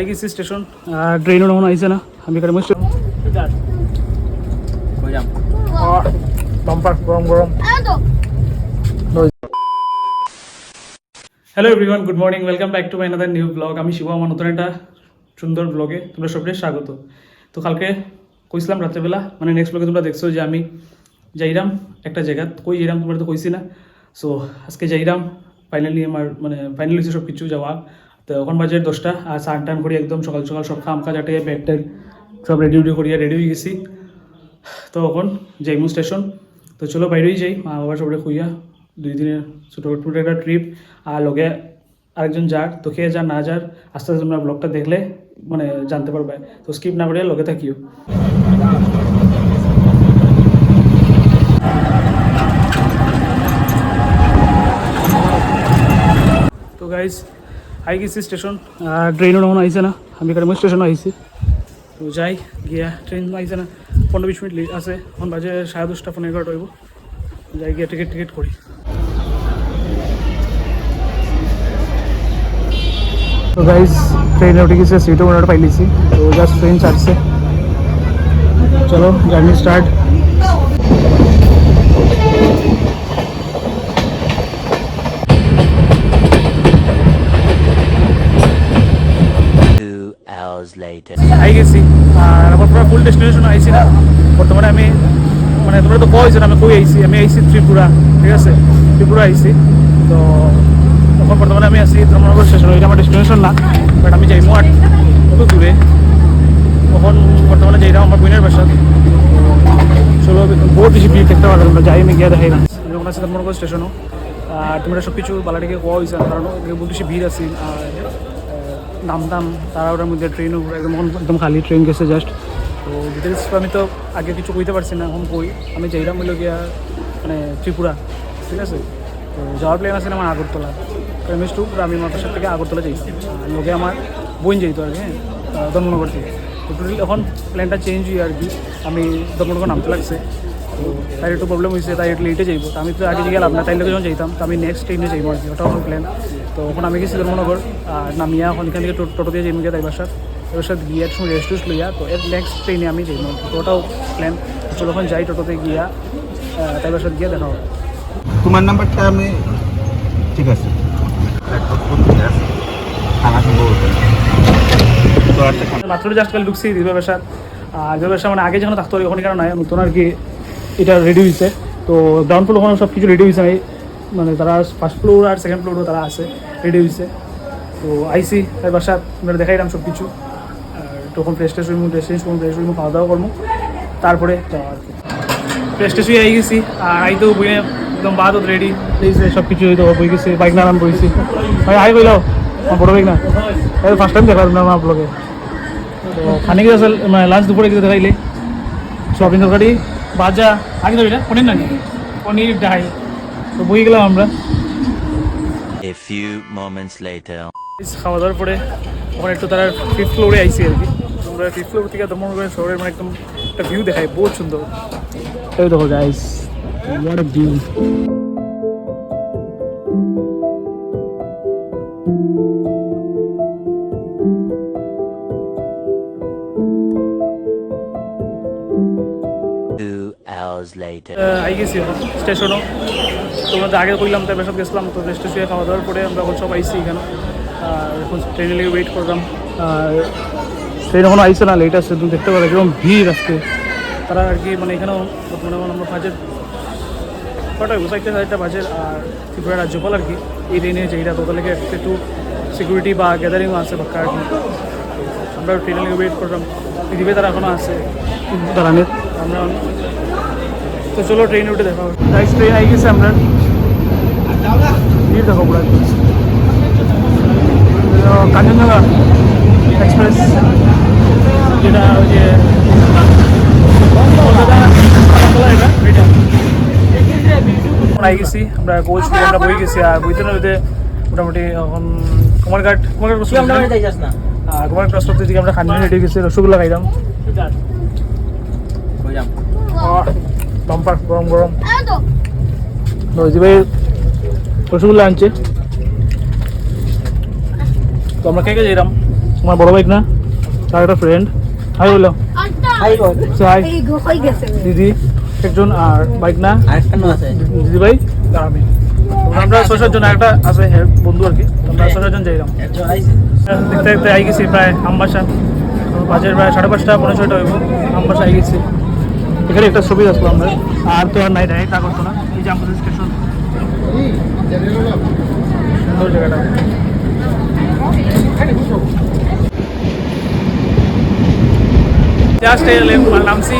I গেছি station ট্রেনও তখন আইসে না আমি এখানে বাম্পার গরম গরম। Hello everyone, good morning, welcome back to my another new blog. আমি শিব, আমার নতুন একটা সুন্দর ব্লগে তোমরা সবাই স্বাগত। তো কালকে কইছিলাম রাত্রেবেলা, মানে নেক্সট ব্লগে তোমরা দেখছো যে আমি যাইরাম একটা জায়গা, কই যাইরাম তোমরা তো কইছি না। সো আজকে যাইরাম ফাইনালি, আমার মানে ফাইনালি হয়েছে সব কিছু যাওয়া। তো এখন বাজে 10টা, আর স্নান টান করি একদম সকাল সকাল সব কাম কাজ আটে ব্যাগ ট্যাগ সব রেডি করিয়া রেডি হয়ে গেছি। তো এখন যাইমু স্টেশন। তো চলো বাইরেই যাই, মা বাবা সবাই খুইয়া 2 দিনের ছোটো একটা ট্রিপ। আর লগে আরেকজন যার, তো খেয়ে যার না যার আস্তে আস্তে তোমরা ব্লগটা দেখলে মানে জানতে পারবে। তো স্কিপ না করিয়া লগে থাকিও। তো গাইজ আই গেছি স্টেশন, ট্রেনও তখন আইসে না, আমি এখানে স্টেশনে আইসি। তো যাই গিয়া, ট্রেন আইসে না, 15-20 মিনিট লেট আছে, এখন বাজে 10:30 11:15 হইব। যাই গিয়া টিকিট করি। তো গাইজ ট্রেনে উঠে গেছে, সিটও মনে পাইলিছি। তো জাস্ট ট্রেন ছাড়ছে, চলো জার্নি স্টার্ট। আই গেছি, আর আমার পুরো ফুল ডেস্টিনেশন আইছি না। বর্তমানে আমি মানে তোমরা তো কইছো না আমি কই আইছি, আমি আইছি ত্রিপুরা, ঠিক আছে, ত্রিপুরা আইছি। তো তখন বর্তমানে আমি আছি ধর্মনগর স্টেশন, ওইটা আমার ডেস্টিনেশন না, বাট আমি যাইমু আর কত দূরে। তখন বর্তমানে যাইরাম আমার বোনের বাসা। চলো, বহুত বেশি ভিড় দেখতে পারলাম, আমরা যাই আমি গিয়ে দেখাই না। যখন আছে ধর্মনগর স্টেশনও, আর তোমরা সব কিছু বালাটিকে কোয়া হয়েছে, কারণ বহুত বেশি ভিড় আছে। আর নামতাম তারা ওটার মধ্যে ট্রেনও একদম খালি, ট্রেন গেছে জাস্ট। তো ডিটেলস আমি তো আগে কিছু কইতে পারছি না, এখন কই আমি যাইরাম হইল গিয়া মানে ত্রিপুরা, ঠিক আছে। তো যাওয়ার প্ল্যান আছে আমার আগরতলা, এমএস টু আমি মাদ্রাসার থেকে আগরতলা যাই, লোকে আমার বোন যাইতো আর কি, হ্যাঁ, ধর্মনগর থেকে। তো টোটালি এখন প্ল্যানটা চেঞ্জ হই আর কি, আমি ধর্মনগর নামতে লাগছে। তো তাই একটু প্রবলেম হয়েছে, তাই একটু লেটে যাইব। তো আমি তো আগে গেলাম না, তাই লোকে যখন যাইতাম, তো আমি নেক্সট ট্রেনে যাইব আর কি, ওটা আমার প্ল্যান। তো এখন আমি গেছি ধর্মনগর, আর নামিয়া এখন এখান থেকে টোটো দিয়ে যাইব গিয়ে তাই বাসার গিয়ে এক সময় রেস্ট লইয়া, তো এর নেক্সট ট্রেনে আমি যাইব। তো ওটাও প্ল্যান। চলো এখন যাই টোটোতে গিয়া তাই বাসার গিয়ে দেখা হবে। তোমার নাম্বারটা আমি ঠিক আছে মাত্র জাস্ট কাল ঢুকছি দিবা বাসা। আর দিবা বাসা মানে আগে যখন থাকতো ওখানে কারণ নাই, নতুন আর কি এটা রেডি হয়েছে। তো গ্রাউন্ড ফ্লোর ওখানে সব কিছু রেডি হয়েছে, মানে তারা ফার্স্ট ফ্লোর আর সেকেন্ড ফ্লোরও তারা আছে, রেডি হয়েছে। তো আইসি তাই বাসা আপনারা দেখাইলাম সব কিছু। আর তখন ফ্রেশ ট্রেশ হইমু, ড্রেস চেঞ্জ করবো, ফ্রেশ হইমু, খাওয়া দাওয়া করবো, তারপরে যাওয়া আর কি। ফ্রেশ ট্রেশ হয়ে আই গেছি, আর আইতেও বইয়ে একদম বাদ রেডি হয়েছে, সব কিছু হয়তো বই গেছে, বাইক নানান বইছি। ভাই আই কইলাও আমার বড় বাইক না, ফার্স্ট টাইম দেখালাম না আমার ব্লগে। তো খানি গেছে মানে লাঞ্চ দুপুরে কিছু দেখাইলে সয়াবিন তরকারি ভাজা, আগে তো এটা পনির নাকি পনির ডাই। তো বই গেলাম আমরা। A few moments later. খাওয়া দাওয়ার পরে ওখানে একটু তারা 5th ফ্লোরে আইসি আর কি। তোমরা 5th ফ্লোর থেকে ধর্মনগর শহরের মানে একদম একটা ভিউ দেখায়, বহুত সুন্দর। এই দেখো guys, what a view. I গেছি স্টেশনও, তোমাদের আগে কইলাম তাই সব গেছিলাম। তো স্টেশনে খাওয়া দাওয়ার পরে আমরা এখন সব আইসি এখানে, আর এখন ট্রেনে লেগে ওয়েট করলাম। আর ট্রেন এখনও আইসে না, লেট আসছে, তুমি দেখতে পারো একদম ভিড় আজকে। তারা আর কি মানে এখানেও বর্তমানে আমরা বাজেট কটা 5:30 বাজেট। আর ত্রিপুরা রাজ্যপাল আর কি এই ট্রেনে যেটা তো তাদেরকে একটু সিকিউরিটি বা গ্যাদারিংও আছে বাক্কা আর কি। আমরা ট্রেনে লেগে ওয়েট করলাম, দিবে তারা এখনও আছে দাঁড়ানোর আমরা। তো চলো ট্রেনে উঠে দেখা হবে। গাইস ট্রেন আই গেছে, আমরা ভিড় দেখো পুরো কাঞ্চনজঙ্ঘা এক্সপ্রেস, যেটা ওই যে আই গেছি আমরা, কোচ আমরা বই গেছি। আর বইতে না বইতে মোটামুটি এখন কুমারঘাট ক্রস করতে দিকে আমরা খানি রেডি গেছি, রসগোল্লা খাইলাম, বাম্পার গরম গরম। ভাই রসগোল্লা আনছে। তো আমরা কে যাইলাম তোমার বড় বাইক না তার একটা ফ্রেন্ড হাই বলো হাই বল হাই এই গো কই গেছে দিদি একজন আর বাইক না আরেকটা নো আছে দিদি ভাই আর আমি তো আমরা 6-7 জন একটা আছে বন্ধু আর কি আমরা 6-7 জন যাইলাম একজন আইছে দেখতে দেখতে আই গেছি প্রায় আমবাসা বাজের প্রায় 5:30 5:30 হইব আমবাসা আই গেছি এখানে একটা ছবি আসলো আমরা আর তো আর নাই ডাইরেক্ট আগরতলা না এই যে আমাদের স্টেশন সুন্দর জায়গাটা জাস্ট নামছি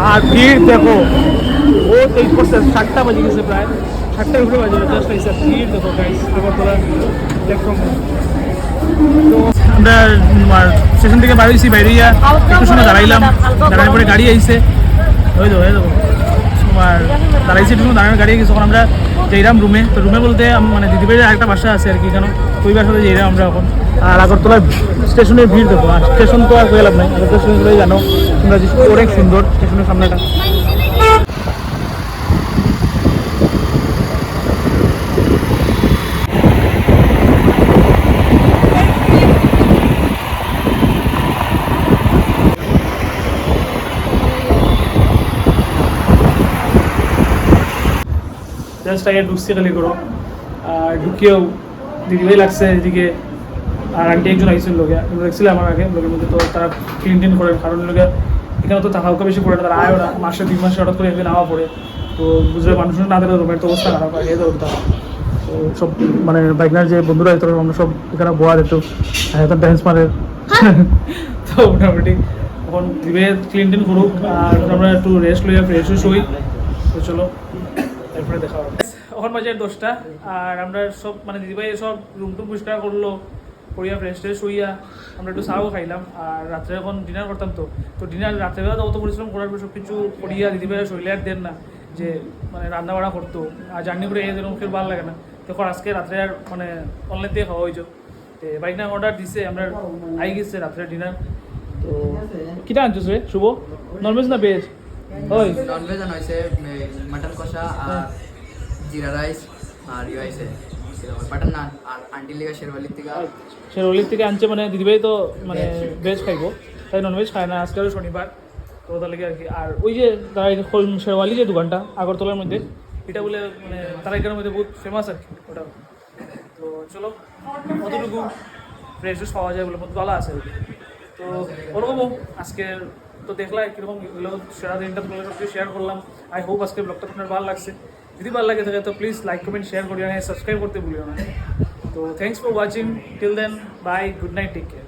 আর ভিড় দেখো ও 23% 7টা বাজে গেছে প্রায় 7টার উপরে বাজে জাস্ট আইসা ভিড় দেখো গাইস আগরতলা প্ল্যাটফর্ম তো আমরা স্টেশন থেকে বাইরেছি বাইরিয়া একটু সময় দাঁড়াইলাম দাঁড়ানোর পরে গাড়ি আইছে হয়ে যাবো তোমার দাঁড়াইছি একটু সময় দাঁড়ানোর গাড়ি গেছে তখন আমরা যাইলাম রুমে তো রুমে বলতে মানে দিদিভাইয়ের আরেকটা বাসা আছে আর কি কেন ওই বাসাতে যাইলাম আমরা এখন আর আগরতলার স্টেশনের ভিড় দেখো আর স্টেশন তো আর হয়ে লাভ নাই আগরতলা স্টেশন জানো তোমরা অনেক সুন্দর স্টেশনের সামনেটা জাস্ট আগে ঢুকছি খালি করো আর ঢুকিয়েও দিদিভাই লাগছে এদিকে আর আন্টি একজন আইসিল লোকে দেখছিল আমার আগে লোকের মধ্যে তো তারা ক্লিন করেন কারণ লোকে এখানে তো থাকা বেশি পড়ে না তারা আয়ও না মাসে 2 মাসে হঠাৎ করে একদিন নামা পড়ে তো বুঝলে মানুষের না দেখলে রুমের তো অবস্থা খারাপ হয় এই ধরতাম তো সব মানে বাইকনার যে বন্ধুরা হয়তো আমরা সব এখানে বোয়া দিত হয়তো ড্যান্স মারে তো মোটামুটি এখন দিবে ক্লিন করুক আর আমরা একটু রেস্ট লইয়া ফ্রেশ হই তো চলো তারপরে দেখা হবে এখন বাজে 10টা আর আমরা সব মানে দিদিভাই সব রুম টুম পরিষ্কার করলো করিয়া ফ্রেশ ট্রেশ হইয়া আমরা একটু চাও খাইলাম আর রাত্রে এখন ডিনার করতাম তো ডিনার রাত্রেবেলা তো অত পরিশ্রম করার পর সব কিছু করিয়া দিদিভাই শরীরে আর দেন না যে মানে রান্না বাড়া করতো আর জার্নি করে এই যেরকম ফের ভালো লাগে না তখন আজকে রাত্রে আর মানে অনলাইন দিয়ে খাওয়া হয়েছে তো বাইক না অর্ডার দিছে আমরা আই গেছে রাত্রে ডিনার তো কিটা আনছিস রে শুভ ননভেজ না ভেজ ওই ননভেজ আনাইছে মটন কষা আর জিরা রাইস আর ইয়ে আইছে বাটার নান আর আন্টি লিগা শেরওয়ালির থেকে শেরওয়ালির থেকে আনছে মানে দিদিভাই তো মানে ভেজ খাইবো তাই ননভেজ খায় না আজকে শনিবার তো তার লেগে আর কি আর ওই যে তারা শেরওয়ালি যে দোকানটা আগরতলার মধ্যে এটা বলে মানে তারা এখানের মধ্যে বহুত ফেমাস আর কি ওটা তো চলো কতটুকু ফ্রেশ ফ্রেশ পাওয়া যায় বলে ভালো আছে তো ওরকমও আজকের তো দেখলাম কীরকম এগুলো সারাদিনটা তোমাদের সব কিছু শেয়ার করলাম আই হোপ আজকে ব্লগটা আপনার ভালো লাগছে যদি ভালো লাগে থাকে তো প্লিজ লাইক কমেন্ট শেয়ার করিও না সাবস্ক্রাইব করতে ভুলিও না তো thanks for watching till then bye good night take care